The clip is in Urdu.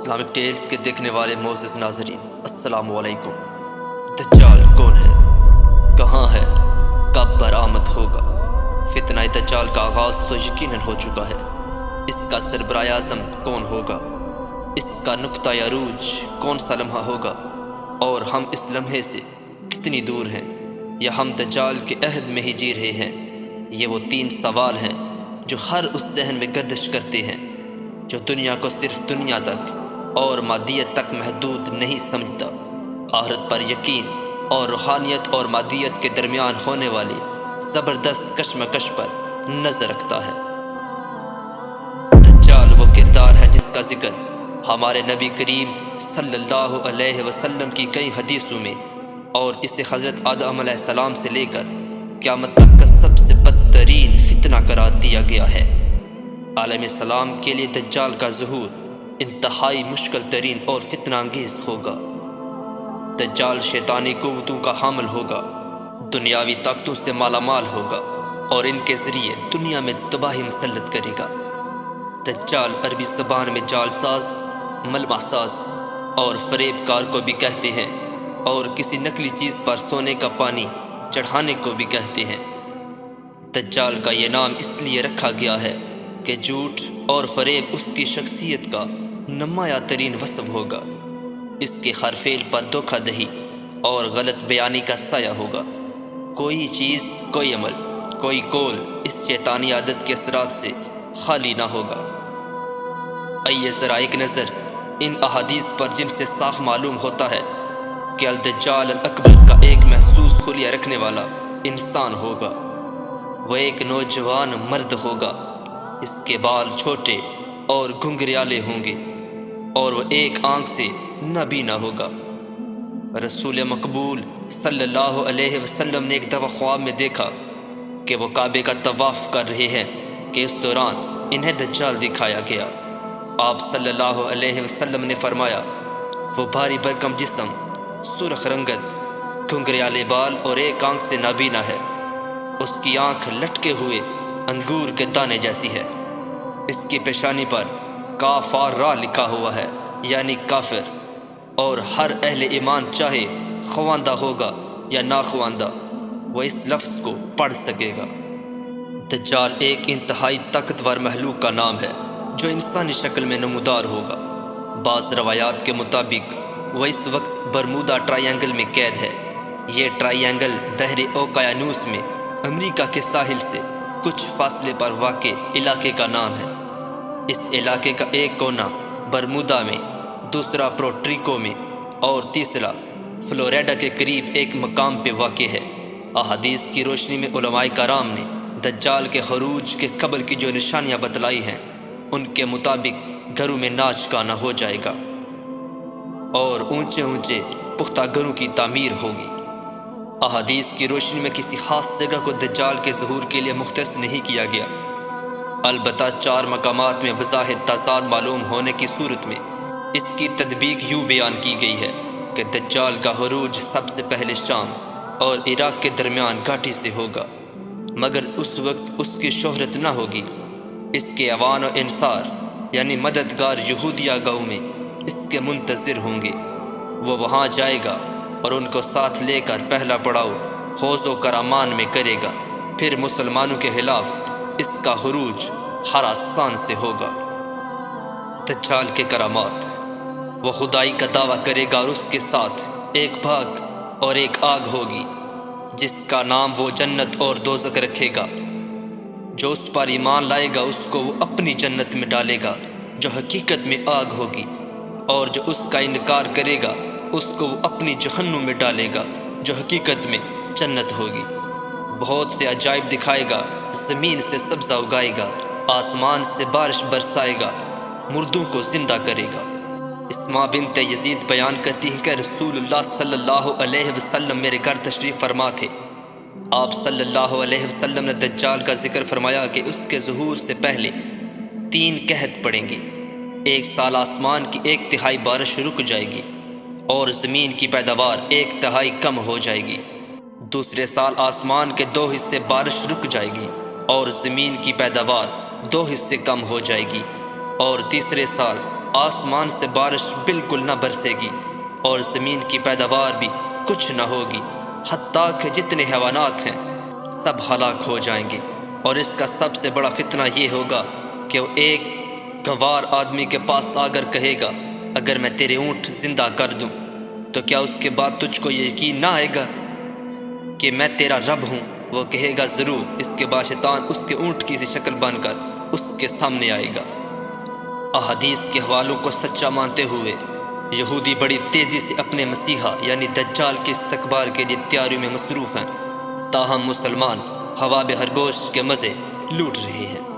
اسلامک ٹیلز کے دیکھنے والے معزز ناظرین، السلام علیکم۔ دجال کون ہے؟ کہاں ہے؟ کب برآمد ہوگا؟ فتنہ دجال کا آغاز تو یقیناً ہو چکا ہے۔ اس کا سربراہ اعظم کون ہوگا؟ اس کا نقطہ عروج کون سا لمحہ ہوگا؟ اور ہم اس لمحے سے کتنی دور ہیں، یا ہم دجال کے عہد میں ہی جی رہے ہیں؟ یہ وہ 3 سوال ہیں جو ہر اس ذہن میں گردش کرتے ہیں جو دنیا کو صرف دنیا تک اور مادیت تک محدود نہیں سمجھتا، آخرت پر یقین اور روحانیت اور مادیت کے درمیان ہونے والی زبردست کشمکش پر نظر رکھتا ہے۔ دجال وہ کردار ہے جس کا ذکر ہمارے نبی کریم صلی اللہ علیہ وسلم کی کئی حدیثوں میں، اور اسے حضرت آدم علیہ السلام سے لے کر قیامت تک کا سب سے بدترین فتنہ قرار دیا گیا ہے۔ عالم اسلام کے لیے دجال کا ظہور انتہائی مشکل ترین اور فتنہ انگیز ہوگا۔ دجال شیطانی قوتوں کا حامل ہوگا، دنیاوی طاقتوں سے مالا مال ہوگا اور ان کے ذریعے دنیا میں تباہی مسلط کرے گا۔ دجال عربی زبان میں جال ساز، ملمح ساز اور فریب کار کو بھی کہتے ہیں، اور کسی نقلی چیز پر سونے کا پانی چڑھانے کو بھی کہتے ہیں۔ دجال کا یہ نام اس لیے رکھا گیا ہے کہ جھوٹ اور فریب اس کی شخصیت کا نمایاں ترین وصف ہوگا۔ اس کے ہر فعل پر دھوکہ دہی اور غلط بیانی کا سایہ ہوگا۔ کوئی چیز، کوئی عمل، کوئی قول اس شیطانی عادت کے اثرات سے خالی نہ ہوگا۔ آئیے ذرا ایک نظر ان احادیث پر جن سے صاف معلوم ہوتا ہے کہ الدجال الاکبر کا ایک محسوس خلیہ رکھنے والا انسان ہوگا۔ وہ ایک نوجوان مرد ہوگا، اس کے بال چھوٹے اور گھنگریالے ہوں گے، اور وہ ایک آنکھ سے نابینا ہوگا۔ رسول مقبول صلی اللہ علیہ وسلم نے ایک دفعہ خواب میں دیکھا کہ وہ کعبے کا طواف کر رہے ہیں کہ اس دوران انہیں دجال دکھایا گیا۔ آپ صلی اللہ علیہ وسلم نے فرمایا، وہ بھاری بھرکم جسم، سرخ رنگت، گھنگریالے بال اور ایک آنکھ سے نابینا ہے۔ اس کی آنکھ لٹکے ہوئے انگور کے دانے جیسی ہے۔ اس کی پیشانی پر کافار را لکھا ہوا ہے، یعنی کافر، اور ہر اہل ایمان چاہے خواندہ ہوگا یا ناخواندہ وہ اس لفظ کو پڑھ سکے گا۔ دجال ایک انتہائی طاقتور مخلوق کا نام ہے جو انسانی شکل میں نمودار ہوگا۔ بعض روایات کے مطابق وہ اس وقت برمودا ٹرائی اینگل میں قید ہے۔ یہ ٹرائی اینگل بحر اوقیانوس میں امریکہ کے ساحل سے کچھ فاصلے پر واقع علاقے کا نام ہے۔ اس علاقے کا ایک کونا برمودا میں، دوسرا پورٹریکو میں اور تیسرا فلوریڈا کے قریب ایک مقام پہ واقع ہے۔ احادیث کی روشنی میں علماء کرام نے دجال کے خروج کے قبل کی جو نشانیاں بتلائی ہیں، ان کے مطابق گھروں میں ناچ گانا ہو جائے گا اور اونچے اونچے پختہ گھروں کی تعمیر ہوگی۔ احادیث کی روشنی میں کسی خاص جگہ کو دجال کے ظہور کے لیے مختص نہیں کیا گیا، البتہ 4 مقامات میں بظاہر تضاد معلوم ہونے کی صورت میں اس کی تطبیق یوں بیان کی گئی ہے کہ دجال کا خروج سب سے پہلے شام اور عراق کے درمیان گھاٹی سے ہوگا، مگر اس وقت اس کی شہرت نہ ہوگی۔ اس کے عوان و انصار یعنی مددگار یہودیہ گاؤں میں اس کے منتظر ہوں گے۔ وہ وہاں جائے گا اور ان کو ساتھ لے کر پہلا پڑاؤ حوض و کرامان میں کرے گا، پھر مسلمانوں کے خلاف اس کا خروج خراسان سے ہوگا۔ دجال کے کرامات: وہ خدائی کا دعویٰ کرے گا اور اس کے ساتھ ایک بھاگ اور ایک آگ ہوگی جس کا نام وہ جنت اور دوزخ رکھے گا۔ جو اس پر ایمان لائے گا اس کو وہ اپنی جنت میں ڈالے گا جو حقیقت میں آگ ہوگی، اور جو اس کا انکار کرے گا اس کو وہ اپنی جہنم میں ڈالے گا جو حقیقت میں جنت ہوگی۔ بہت سے عجائب دکھائے گا، زمین سے سبزہ اگائے گا، آسمان سے بارش برسائے گا، مردوں کو زندہ کرے گا۔ اسماء بنت یزید بیان کرتی ہے کہ رسول اللہ صلی اللہ علیہ وسلم میرے گھر تشریف فرما تھے۔ آپ صلی اللہ علیہ وسلم نے دجال کا ذکر فرمایا کہ اس کے ظہور سے پہلے 3 قحط پڑیں گی۔ 1 سال آسمان کی 1/3 بارش رک جائے گی اور زمین کی پیداوار 1/3 کم ہو جائے گی۔ دوسرے سال آسمان کے 2 حصے بارش رک جائے گی اور زمین کی پیداوار 2 حصے کم ہو جائے گی، اور تیسرے سال آسمان سے بارش بالکل نہ برسے گی اور زمین کی پیداوار بھی کچھ نہ ہوگی، حتیٰ کہ جتنے حیوانات ہیں سب ہلاک ہو جائیں گے۔ اور اس کا سب سے بڑا فتنہ یہ ہوگا کہ وہ ایک گنوار آدمی کے پاس آ کر کہے گا اگر میں تیرے اونٹ زندہ کر دوں تو کیا اس کے بعد تجھ کو یقین نہ آئے گا کہ میں تیرا رب ہوں؟ وہ کہے گا ضرور۔ اس کے بعد شیطان اس کے اونٹ کی سی شکل بن کر اس کے سامنے آئے گا۔ احادیث کے حوالوں کو سچا مانتے ہوئے یہودی بڑی تیزی سے اپنے مسیحا یعنی دجال کے استقبال کے لیے تیاریوں میں مصروف ہیں، تاہم مسلمان ہوا بے خرگوش کے مزے لوٹ رہے ہیں۔